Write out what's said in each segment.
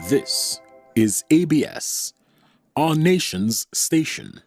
This is ABS, our nation's station.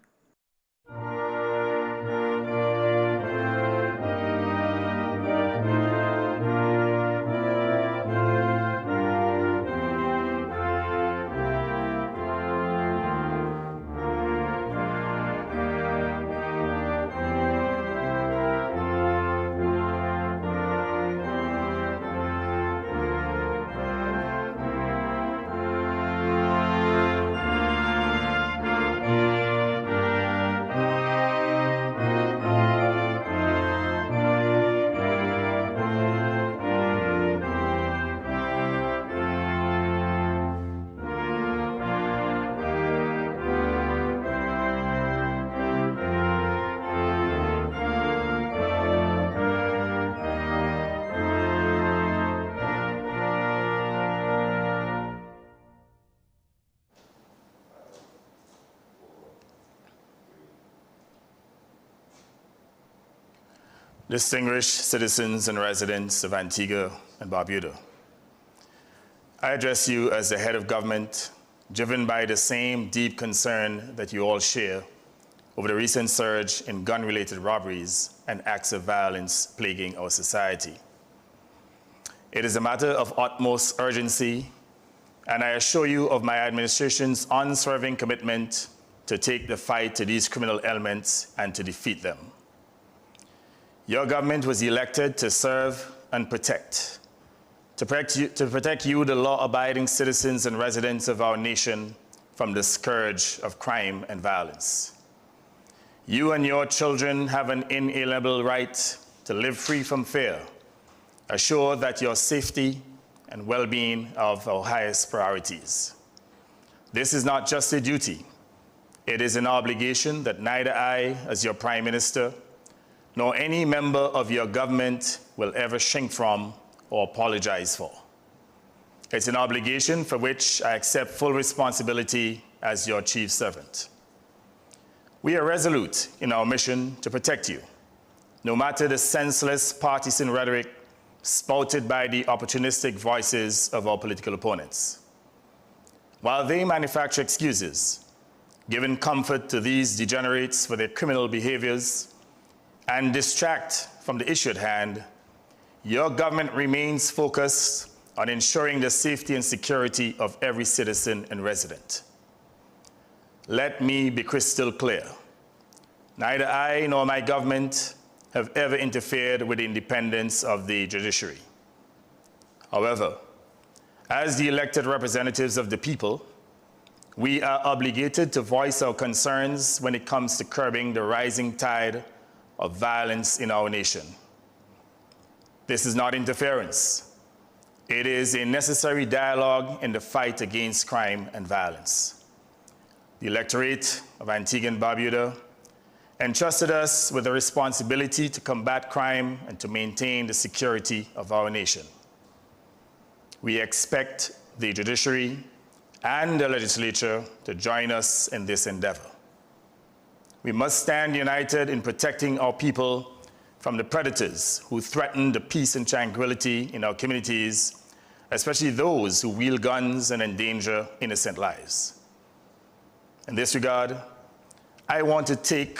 Distinguished citizens and residents of Antigua and Barbuda, I address you as the head of government, driven by the same deep concern that you all share over the recent surge in gun-related robberies and acts of violence plaguing our society. It is a matter of utmost urgency, and I assure you of my administration's unswerving commitment to take the fight to these criminal elements and to defeat them. Your government was elected to serve and protect. To protect you, the law-abiding citizens and residents of our nation, from the scourge of crime and violence. You and your children have an inalienable right to live free from fear, assured that your safety and well-being are of our highest priorities. This is not just a duty. It is an obligation that neither I, as your Prime Minister, nor any member of your government will ever shrink from or apologize for. It's an obligation for which I accept full responsibility as your chief servant. We are resolute in our mission to protect you, no matter the senseless partisan rhetoric spouted by the opportunistic voices of our political opponents. While they manufacture excuses, giving comfort to these degenerates for their criminal behaviors, and distract from the issue at hand, your government remains focused on ensuring the safety and security of every citizen and resident. Let me be crystal clear. Neither I nor my government have ever interfered with the independence of the judiciary. However, as the elected representatives of the people, we are obligated to voice our concerns when it comes to curbing the rising tide of violence in our nation. This is not interference. It is a necessary dialogue in the fight against crime and violence. The electorate of Antigua and Barbuda entrusted us with the responsibility to combat crime and to maintain the security of our nation. We expect the judiciary and the legislature to join us in this endeavor. We must stand united in protecting our people from the predators who threaten the peace and tranquility in our communities, especially those who wield guns and endanger innocent lives. In this regard, I want to take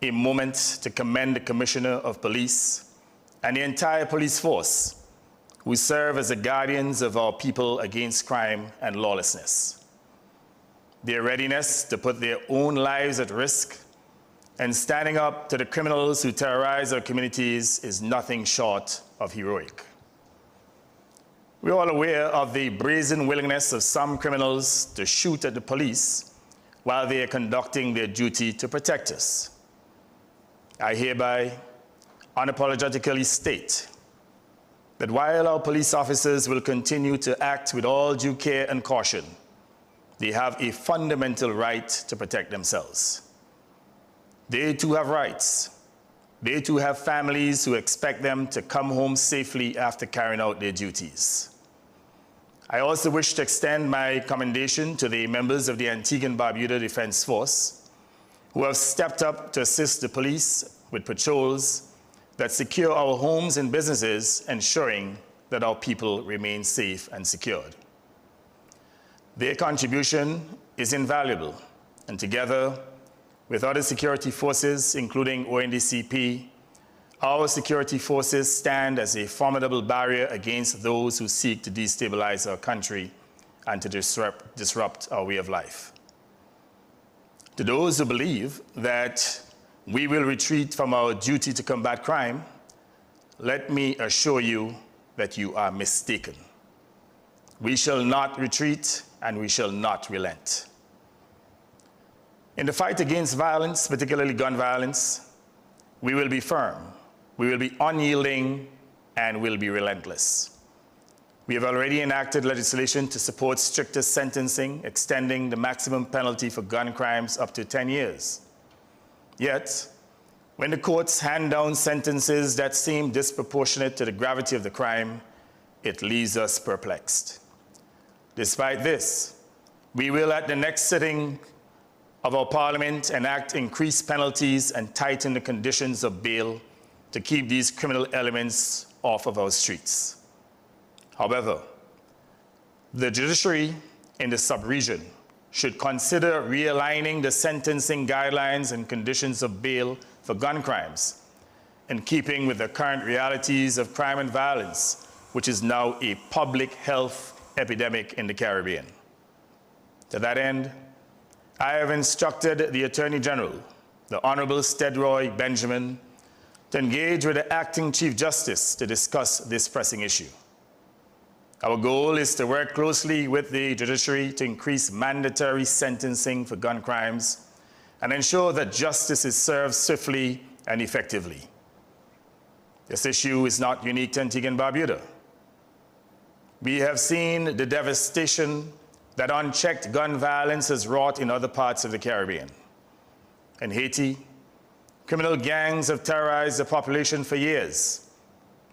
a moment to commend the Commissioner of Police and the entire police force who serve as the guardians of our people against crime and lawlessness. Their readiness to put their own lives at risk and standing up to the criminals who terrorize our communities is nothing short of heroic. We're all aware of the brazen willingness of some criminals to shoot at the police while they are conducting their duty to protect us. I hereby unapologetically state that while our police officers will continue to act with all due care and caution, they have a fundamental right to protect themselves. They too have rights. They too have families who expect them to come home safely after carrying out their duties. I also wish to extend my commendation to the members of the Antigua and Barbuda Defense Force who have stepped up to assist the police with patrols that secure our homes and businesses, ensuring that our people remain safe and secured. Their contribution is invaluable, and together with other security forces, including ONDCP, our security forces stand as a formidable barrier against those who seek to destabilize our country and to disrupt our way of life. To those who believe that we will retreat from our duty to combat crime, let me assure you that you are mistaken. We shall not retreat and we shall not relent. In the fight against violence, particularly gun violence, we will be firm, we will be unyielding, and we'll be relentless. We have already enacted legislation to support stricter sentencing, extending the maximum penalty for gun crimes up to 10 years. Yet, when the courts hand down sentences that seem disproportionate to the gravity of the crime, it leaves us perplexed. Despite this, we will at the next sitting of our Parliament enact increased penalties and tighten the conditions of bail to keep these criminal elements off of our streets. However, the judiciary in the sub-region should consider realigning the sentencing guidelines and conditions of bail for gun crimes, in keeping with the current realities of crime and violence, which is now a public health epidemic in the Caribbean. To that end, I have instructed the Attorney General, the Honorable Stedroy Benjamin, to engage with the Acting Chief Justice to discuss this pressing issue. Our goal is to work closely with the judiciary to increase mandatory sentencing for gun crimes and ensure that justice is served swiftly and effectively. This issue is not unique to Antigua and Barbuda. We have seen the devastation that unchecked gun violence has wrought in other parts of the Caribbean. In Haiti, criminal gangs have terrorized the population for years,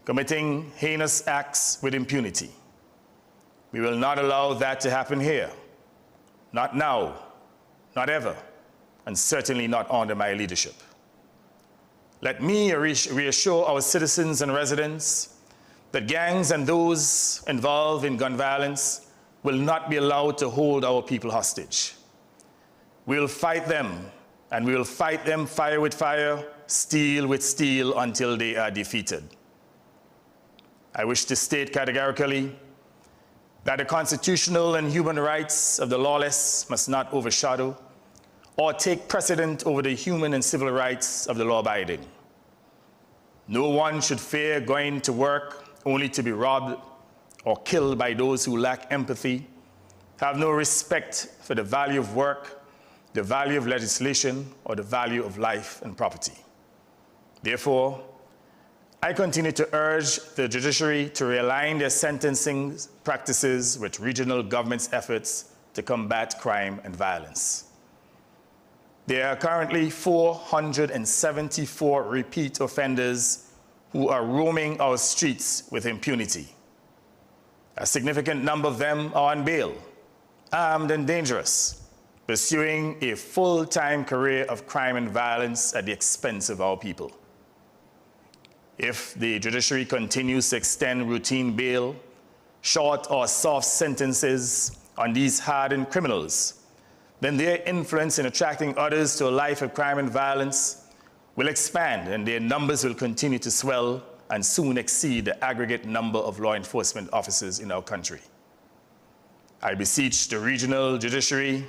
committing heinous acts with impunity. We will not allow that to happen here. Not now, not ever, and certainly not under my leadership. Let me reassure our citizens and residents that gangs and those involved in gun violence will not be allowed to hold our people hostage. We'll fight them, and we'll fight them fire with fire, steel with steel, until they are defeated. I wish to state categorically that the constitutional and human rights of the lawless must not overshadow or take precedent over the human and civil rights of the law-abiding. No one should fear going to work only to be robbed or killed by those who lack empathy, have no respect for the value of work, the value of legislation, or the value of life and property. Therefore, I continue to urge the judiciary to realign their sentencing practices with regional governments' efforts to combat crime and violence. There are currently 474 repeat offenders who are roaming our streets with impunity. A significant number of them are on bail, armed and dangerous, pursuing a full-time career of crime and violence at the expense of our people. If the judiciary continues to extend routine bail, short or soft sentences on these hardened criminals, then their influence in attracting others to a life of crime and violence will expand, and their numbers will continue to swell and soon exceed the aggregate number of law enforcement officers in our country. I beseech the regional judiciary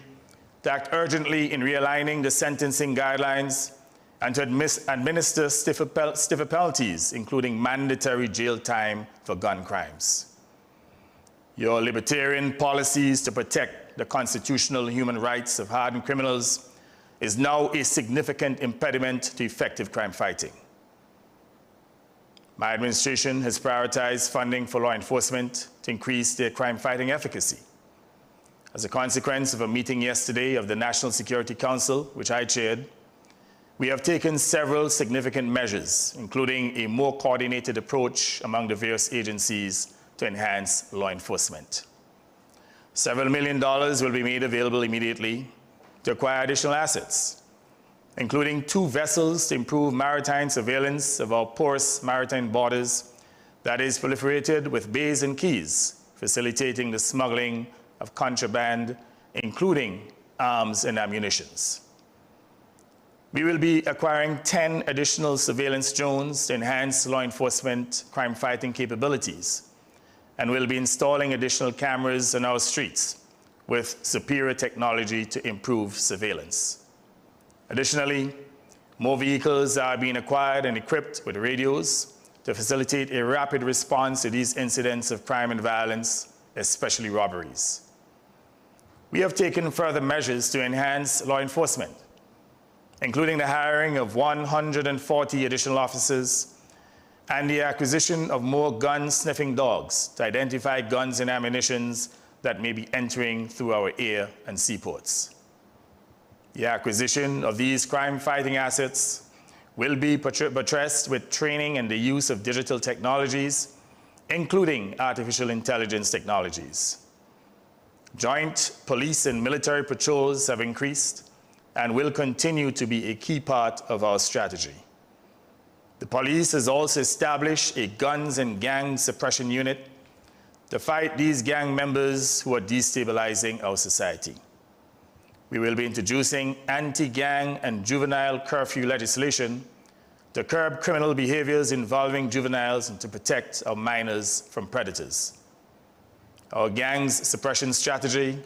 to act urgently in realigning the sentencing guidelines and to administer stiffer penalties, including mandatory jail time for gun crimes. Your libertarian policies to protect the constitutional human rights of hardened criminals is now a significant impediment to effective crime fighting. My administration has prioritized funding for law enforcement to increase their crime-fighting efficacy. As a consequence of a meeting yesterday of the National Security Council, which I chaired, we have taken several significant measures, including a more coordinated approach among the various agencies to enhance law enforcement. Several $1 million will be made available immediately to acquire additional assets, including 2 vessels to improve maritime surveillance of our porous maritime borders that is proliferated with bays and quays, facilitating the smuggling of contraband, including arms and ammunitions. We will be acquiring 10 additional surveillance drones to enhance law enforcement crime-fighting capabilities, and we'll be installing additional cameras on our streets with superior technology to improve surveillance. Additionally, more vehicles are being acquired and equipped with radios to facilitate a rapid response to these incidents of crime and violence, especially robberies. We have taken further measures to enhance law enforcement, including the hiring of 140 additional officers and the acquisition of more gun-sniffing dogs to identify guns and ammunition that may be entering through our air and seaports. The acquisition of these crime-fighting assets will be buttressed with training and the use of digital technologies, including artificial intelligence technologies. Joint police and military patrols have increased and will continue to be a key part of our strategy. The police has also established a guns and gang suppression unit to fight these gang members who are destabilizing our society. We will be introducing anti-gang and juvenile curfew legislation to curb criminal behaviors involving juveniles and to protect our minors from predators. Our gangs suppression strategy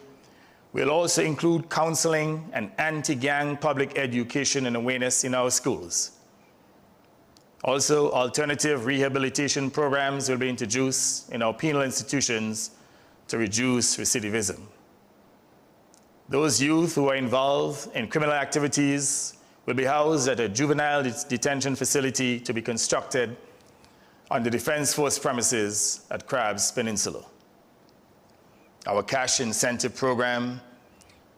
will also include counseling and anti-gang public education and awareness in our schools. Also, alternative rehabilitation programs will be introduced in our penal institutions to reduce recidivism. Those youth who are involved in criminal activities will be housed at a juvenile detention facility to be constructed on the Defense Force premises at Crabs Peninsula. Our cash incentive program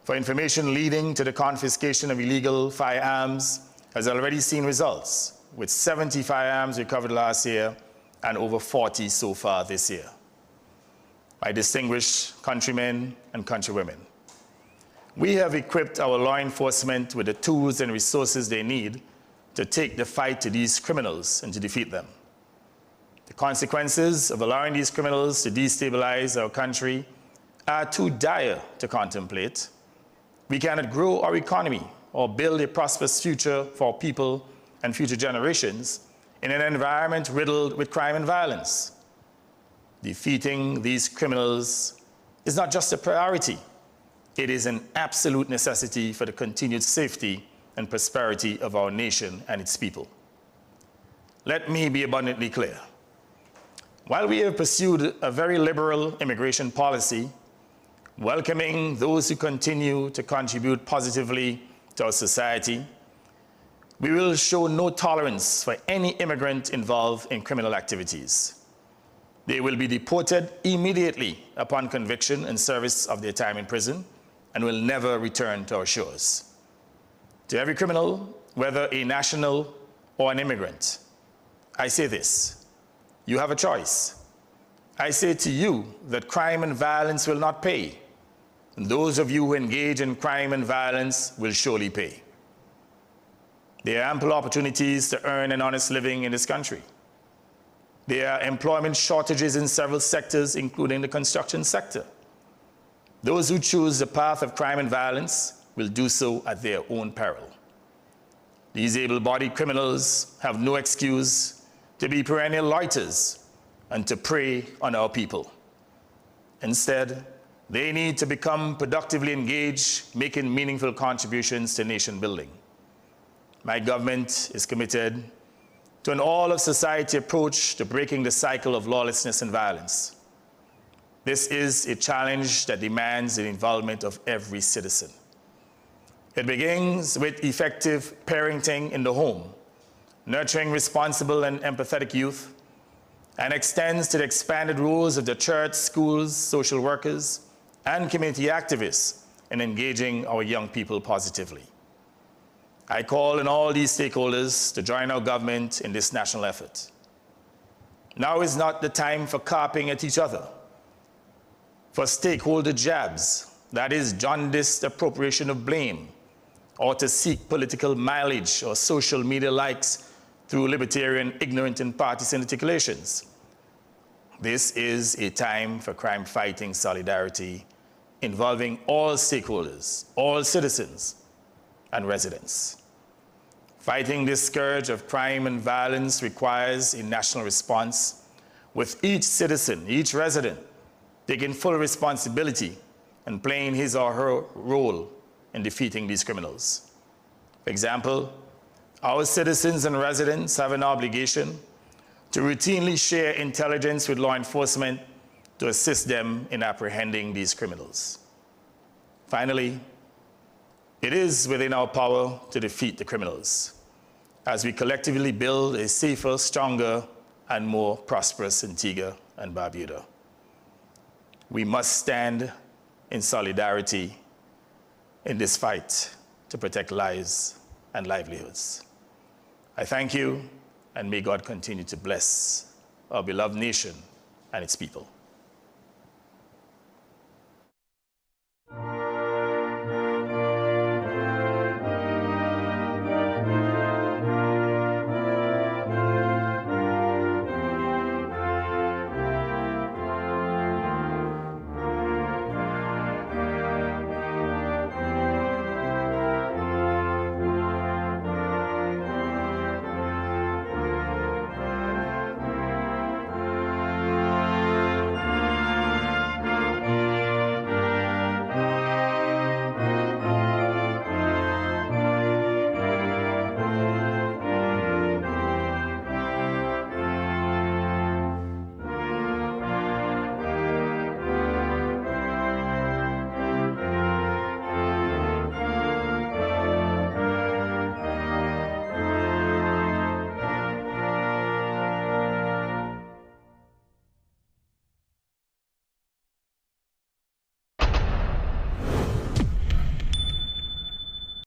for information leading to the confiscation of illegal firearms has already seen results, with 70 firearms recovered last year and over 40 so far this year. My distinguished countrymen and countrywomen, we have equipped our law enforcement with the tools and resources they need to take the fight to these criminals and to defeat them. The consequences of allowing these criminals to destabilize our country are too dire to contemplate. We cannot grow our economy or build a prosperous future for people and future generations in an environment riddled with crime and violence. Defeating these criminals is not just a priority, it is an absolute necessity for the continued safety and prosperity of our nation and its people. Let me be abundantly clear. While we have pursued a very liberal immigration policy, welcoming those who continue to contribute positively to our society, we will show no tolerance for any immigrant involved in criminal activities. They will be deported immediately upon conviction and service of their time in prison and will never return to our shores. To every criminal, whether a national or an immigrant, I say this: you have a choice. I say to you that crime and violence will not pay, and those of you who engage in crime and violence will surely pay. There are ample opportunities to earn an honest living in this country. There are employment shortages in several sectors, including the construction sector. Those who choose the path of crime and violence will do so at their own peril. These able-bodied criminals have no excuse to be perennial loiterers and to prey on our people. Instead, they need to become productively engaged, making meaningful contributions to nation building. My government is committed to an all-of-society approach to breaking the cycle of lawlessness and violence. This is a challenge that demands the involvement of every citizen. It begins with effective parenting in the home, nurturing responsible and empathetic youth, and extends to the expanded roles of the church, schools, social workers, and community activists in engaging our young people positively. I call on all these stakeholders to join our government in this national effort. Now is not the time for carping at each other, for stakeholder jabs, that is, jaundiced appropriation of blame, or to seek political mileage or social media likes through libertarian, ignorant, and partisan articulations. This is a time for crime-fighting solidarity involving all stakeholders, all citizens and residents. Fighting this scourge of crime and violence requires a national response, with each citizen, each resident, taking full responsibility and playing his or her role in defeating these criminals. For example, our citizens and residents have an obligation to routinely share intelligence with law enforcement to assist them in apprehending these criminals. Finally, it is within our power to defeat the criminals as we collectively build a safer, stronger, and more prosperous Antigua and Barbuda. We must stand in solidarity in this fight to protect lives and livelihoods. I thank you, and may God continue to bless our beloved nation and its people.